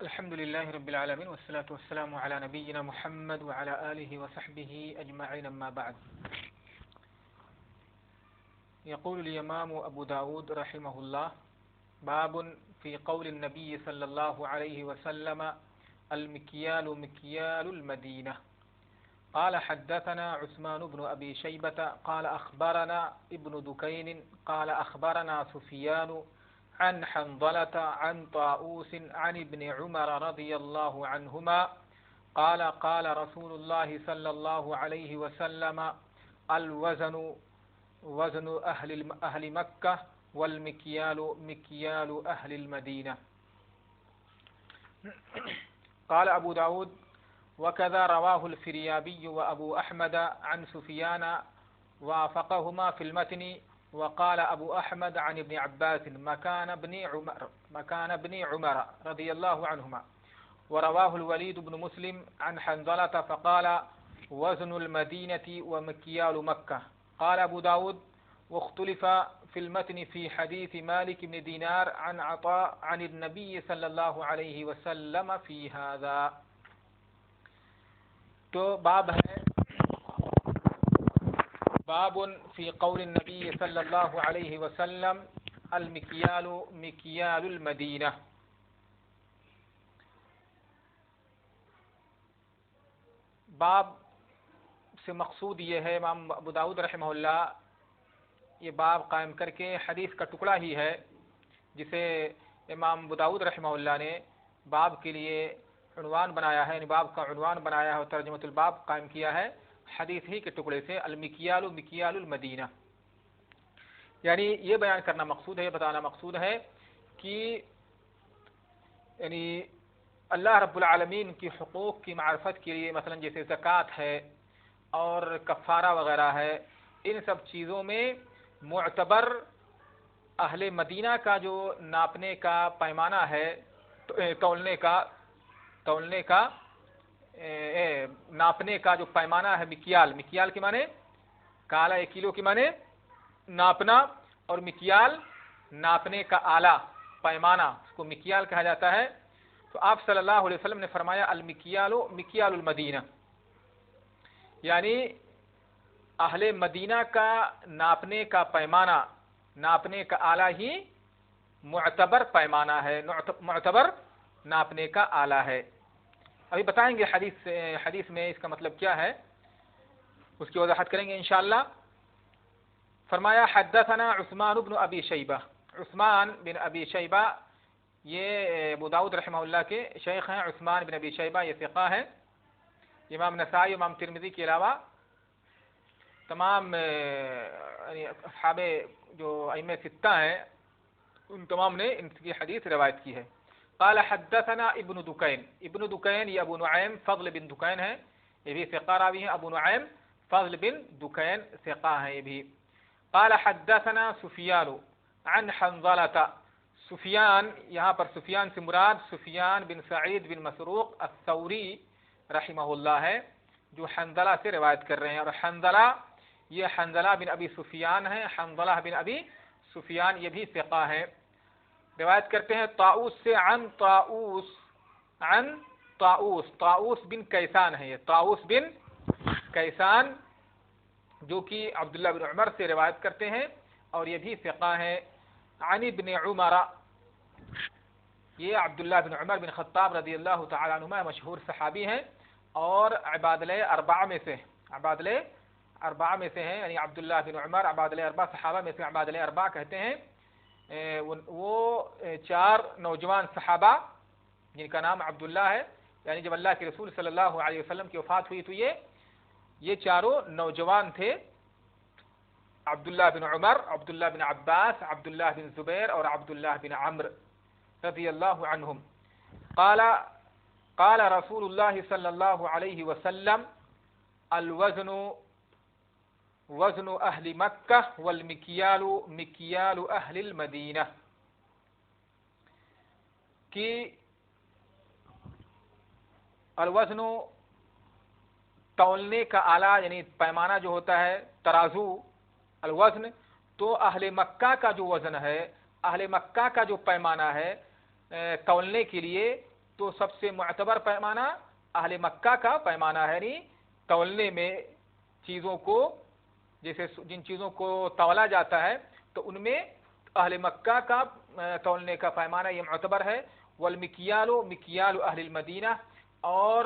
الحمد لله رب العالمين والصلاة والسلام على نبينا محمد وعلى آله وصحبه أجمعين أما بعد. يقول الإمام أبو داود رحمه الله: باب في قول النبي صلى الله عليه وسلم: المكيال مكيال المدينة. قال حدثنا عثمان بن أبي شيبة قال أخبرنا ابن دكين قال أخبرنا سفيان عن حنظلة عن طاووس عن ابن عمر رضي الله عنهما قال قال رسول الله صلى الله عليه وسلم: الوزن وزن أهل مكة والمكيال مكيال أهل المدينة. قال أبو داود: وكذا رواه الفريابي وأبو أحمد عن سفيان وافقهما في المتن. وقال أبو أحمد عن ابن عباس مكان ابن عمر رضي الله عنهما. ورواه الوليد بن مسلم عن حنظلة فقال: وزن المدينة ومكيال مكة. قال أبو داود: واختلف في المتن في حديث مالك بن دينار عن عطاء عن النبي صلى الله عليه وسلم في هذا. تو باب ہے باب فی قول النبی صلی اللہ علیہ وسلم: المکیال مکیال المدینہ. باب سے مقصود یہ ہے، امام ابو داؤد رحمہ اللہ یہ باب قائم کر کے حدیث کا ٹکڑا ہی ہے جسے امام ابو داؤد رحمہ اللہ نے باب کے لیے عنوان بنایا ہے، یعنی باب کا عنوان بنایا ہے اور ترجمۃ الباب قائم کیا ہے حدیث ہی کے ٹکڑے سے، المکیال مکیال المدینہ. یعنی یہ بیان کرنا مقصود ہے، یہ بتانا مقصود ہے کہ یعنی اللہ رب العالمین کی حقوق کی معرفت کے لیے مثلا جیسے زکوٰۃ ہے اور کفارہ وغیرہ ہے، ان سب چیزوں میں معتبر اہل مدینہ کا جو ناپنے کا پیمانہ ہے، تولنے کا ناپنے کا جو پیمانہ ہے، مکیال کے معنی کالا، 1 کلو کے معنی ناپنا، اور مکیال ناپنے کا آلہ، پیمانہ، اس کو مکیال کہا جاتا ہے. تو آپ صلی اللہ علیہ وسلم نے فرمایا: المکیال مکیال المدینہ، یعنی اہل مدینہ کا ناپنے کا پیمانہ، ناپنے کا آلہ ہی معتبر پیمانہ ہے، معتبر ناپنے کا آلہ ہے. ابھی بتائیں گے حدیث میں اس کا مطلب کیا ہے، اس کی وضاحت کریں گے انشاءاللہ. فرمایا: حدثنا عثمان بن ابی شیبہ. عثمان بن ابی شیبہ یہ ابو داؤد رحمہ اللہ کے شیخ ہیں. عثمان بن ابی شیبہ یہ ثقہ ہیں. امام نسائی، امام ترمذی کے علاوہ تمام یعنی اصحاب جو ائمہ ستہ ہیں ان تمام نے ان کی حدیث روایت کی ہے. قال حدثنا ابن دکین. ابن دکین یہ ابو نعیم فضل بن دکین ہے، یہ بھی ثقہ راوی ہیں. ابو نعیم فضل بن دکین ثقہ ہیں یہ بھی. قال حدثنا سفیان عن حنظلة. سفیان، یہاں پر سفیان سے مراد سفیان بن سعید بن مسروق الثوری رحمہ اللہ ہے، جو حنظلہ سے روایت کر رہے ہیں. اور حنظلہ یہ حنظلہ بن ابی سفیان ہے. حنظلہ بن ابی سفیان یہ بھی ثقہ ہے. روایت کرتے ہیں طاووس سے عن طاووس. طاووس بن کیسان ہے، یہ طاووس بن کیسان جو کہ عبداللہ بن عمر سے روایت کرتے ہیں اور یہ بھی ثقہ ہے. عن ابن عمر، یہ عبداللہ بن عمر بن خطاب رضی اللہ تعالیٰ عنہما مشہور صحابی ہیں اور عبادلہ اربعہ میں سے ہیں. یعنی عبداللہ بن عمر عبادلہ اربعہ صحابہ میں سے عبادلہ اربعہ کہتے ہیں. وہ 4 نوجوان صحابہ جن کا نام عبداللہ ہے، یعنی جب اللہ کے رسول صلی اللہ علیہ وسلم کی وفات ہوئی تو یہ چاروں نوجوان تھے: عبداللہ بن عمر، عبداللہ بن عباس، عبداللہ بن زبیر اور عبداللہ بن عمرو رضی اللہ عنہم. قال رسول اللہ صلی اللہ علیہ وسلم: الوزن وزن اہل مکہ والمکیال مکیال اہل المدینہ. کہ الوزن تولنے کا آلہ یعنی پیمانہ جو ہوتا ہے، ترازو، الوزن تو اہل مکہ کا جو وزن ہے، اہل مکہ کا جو پیمانہ ہے تولنے کے لیے، تو سب سے معتبر پیمانہ اہل مکہ کا پیمانہ ہے، یعنی تولنے میں چیزوں کو، جیسے جن چیزوں کو تولا جاتا ہے تو ان میں اہل مکہ کا تولنے کا پیمانہ یہ معتبر ہے۔ والمکیال مکیال اہل المدینہ، اور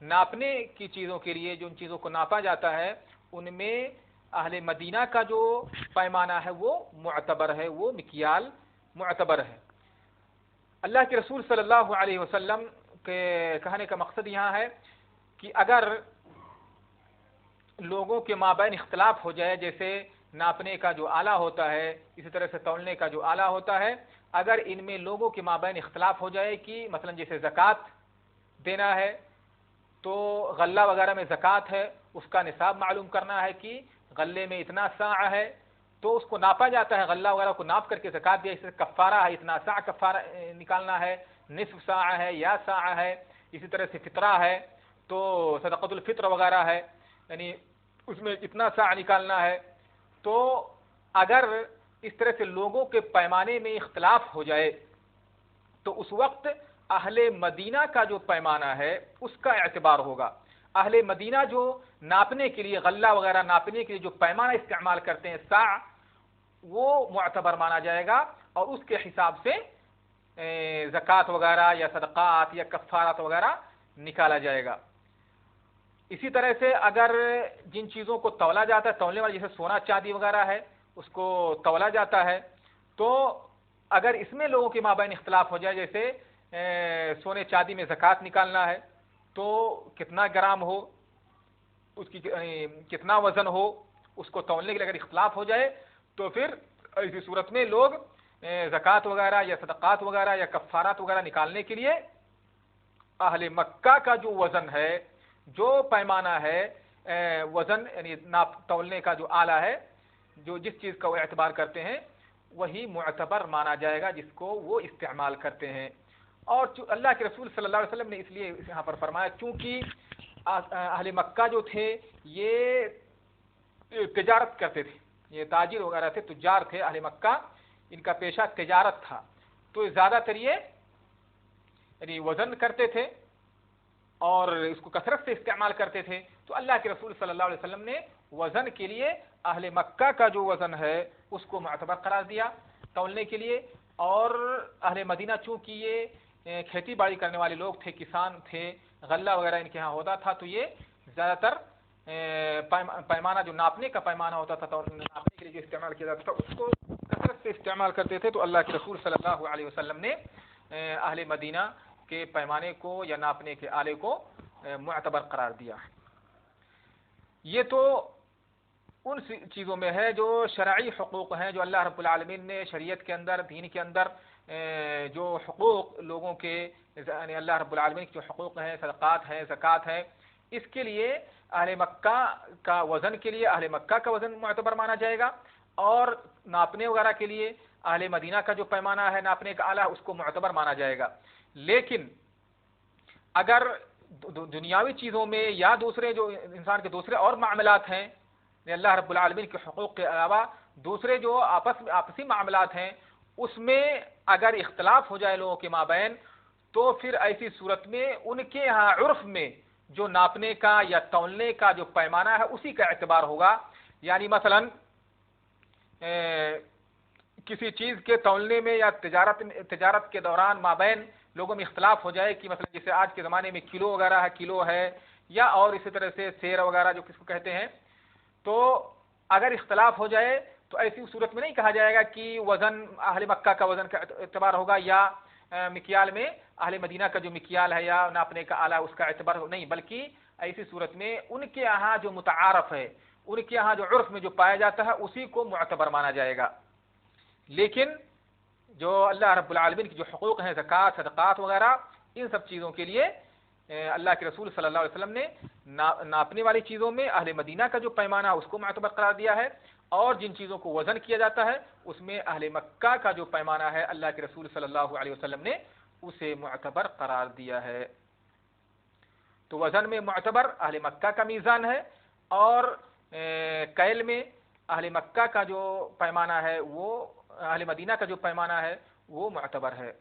ناپنے کی چیزوں کے لیے جن چیزوں کو ناپا جاتا ہے ان میں اہل مدینہ کا جو پیمانہ ہے وہ معتبر ہے، وہ مکیال معتبر ہے۔ اللہ کے رسول صلی اللہ علیہ وسلم کے کہنے کا مقصد یہاں ہے کہ اگر لوگوں کے مابین اختلاف ہو جائے، جیسے ناپنے کا جو آلہ ہوتا ہے اسی طرح سے تولنے کا جو آلہ ہوتا ہے، اگر ان میں لوگوں کے مابین اختلاف ہو جائے کہ مثلا جیسے زکوٰۃ دینا ہے تو غلہ وغیرہ میں زکوٰۃ ہے، اس کا نصاب معلوم کرنا ہے کہ غلے میں اتنا ساع ہے، تو اس کو ناپا جاتا ہے، غلہ وغیرہ کو ناپ کر کے زکوٰۃ دیا، جیسے کفارہ ہے اتنا ساع کفارہ نکالنا ہے، نصف ساع ہے یا ساع ہے، اسی طرح سے فطرہ ہے تو صدقۃ الفطر وغیرہ ہے، یعنی اس میں اتنا ساع نکالنا ہے۔ تو اگر اس طرح سے لوگوں کے پیمانے میں اختلاف ہو جائے تو اس وقت اہل مدینہ کا جو پیمانہ ہے اس کا اعتبار ہوگا۔ اہل مدینہ جو ناپنے کے لیے، غلہ وغیرہ ناپنے کے لیے جو پیمانہ استعمال کرتے ہیں ساع، وہ معتبر مانا جائے گا اور اس کے حساب سے زکوٰۃ وغیرہ یا صدقات یا کفارات وغیرہ نکالا جائے گا۔ اسی طرح سے اگر جن چیزوں کو تولا جاتا ہے، تولنے والی جیسے سونا چاندی وغیرہ ہے اس کو تولا جاتا ہے، تو اگر اس میں لوگوں کے مابین اختلاف ہو جائے، جیسے سونے چاندی میں زکوٰۃ نکالنا ہے تو کتنا گرام ہو، اس کی کتنا وزن ہو، اس کو تولنے کے لیے اگر اختلاف ہو جائے تو پھر ایسی صورت میں لوگ زکوٰۃ وغیرہ یا صدقات وغیرہ یا کفارات وغیرہ نکالنے کے لیے اہل مکہ کا جو وزن ہے، جو پیمانہ ہے، وزن یعنی ناپ تولنے کا جو آلہ ہے، جو جس چیز کا وہ اعتبار کرتے ہیں وہی معتبر مانا جائے گا جس کو وہ استعمال کرتے ہیں۔ اور اللہ کے رسول صلی اللہ علیہ وسلم نے اس لیے یہاں پر فرمایا چونکہ اہل مکہ جو تھے یہ تجارت کرتے تھے، یہ تاجر وغیرہ تھے، تجار تھے اہل مکہ، ان کا پیشہ تجارت تھا، تو زیادہ تر یہ یعنی وزن کرتے تھے اور اس کو کثرت سے استعمال کرتے تھے، تو اللہ کے رسول صلی اللہ علیہ وسلم نے وزن کے لیے اہل مکہ کا جو وزن ہے اس کو معتبر قرار دیا تولنے کے لیے، اور اہل مدینہ چونکہ یہ کھیتی باڑی کرنے والے لوگ تھے، کسان تھے، غلہ وغیرہ ان کے ہاں ہوتا تھا، تو یہ زیادہ تر پیمانہ جو ناپنے کا پیمانہ ہوتا تھا تو ناپنے کے لیے جو استعمال کیا جاتا تھا اس کو کثرت سے استعمال کرتے تھے، تو اللہ کے رسول صلی اللہ علیہ وسلم نے اہل مدینہ کے پیمانے کو یا ناپنے کے آلے کو معتبر قرار دیا۔ یہ تو ان چیزوں میں ہے جو شرعی حقوق ہیں، جو اللہ رب العالمین نے شریعت کے اندر، دین کے اندر جو حقوق لوگوں کے یعنی اللہ رب العالمین کے جو حقوق ہیں، صدقات ہیں، زکوٰۃ ہے، اس کے لیے اہل مکہ کا وزن کے لیے اہل مکہ کا وزن معتبر مانا جائے گا، اور ناپنے وغیرہ کے لیے اہل مدینہ کا جو پیمانہ ہے ناپنے کا آلہ اس کو معتبر مانا جائے گا۔ لیکن اگر دنیاوی چیزوں میں یا دوسرے جو انسان کے دوسرے اور معاملات ہیں، اللہ رب العالمین کے حقوق کے علاوہ دوسرے جو آپسی معاملات ہیں، اس میں اگر اختلاف ہو جائے لوگوں کے مابین، تو پھر ایسی صورت میں ان کے ہاں عرف میں جو ناپنے کا یا تولنے کا جو پیمانہ ہے اسی کا اعتبار ہوگا۔ یعنی مثلا کسی چیز کے تولنے میں یا تجارت کے دوران مابین لوگوں میں اختلاف ہو جائے کہ مثلا جیسے آج کے زمانے میں کلو وغیرہ ہے، کلو ہے، یا اور اسی طرح سے سیر وغیرہ جو کس کو کہتے ہیں، تو اگر اختلاف ہو جائے تو ایسی صورت میں نہیں کہا جائے گا کہ وزن اہل مکہ کا وزن کا اعتبار ہوگا یا مکیال میں اہل مدینہ کا جو مکیال ہے یا ناپنے کا آلہ اس کا اعتبار نہیں، بلکہ ایسی صورت میں ان کے یہاں جو متعارف ہے، ان کے یہاں جو عرف میں جو پایا جاتا ہے اسی کو معتبر مانا جائے گا۔ لیکن جو اللہ رب العالمین کی جو حقوق ہیں، زکوٰۃ، صدقات وغیرہ، ان سب چیزوں کے لیے اللہ کے رسول صلی اللہ علیہ وسلم نے ناپنے والی چیزوں میں اہل مدینہ کا جو پیمانہ اس کو معتبر قرار دیا ہے، اور جن چیزوں کو وزن کیا جاتا ہے اس میں اہل مکہ کا جو پیمانہ ہے اللہ کے رسول صلی اللہ علیہ وسلم نے اسے معتبر قرار دیا ہے۔ تو وزن میں معتبر اہل مکہ کا میزان ہے، اور کیل میں اہل مکہ کا جو پیمانہ ہے وہ اہل مدینہ کا جو پیمانہ ہے وہ معتبر ہے۔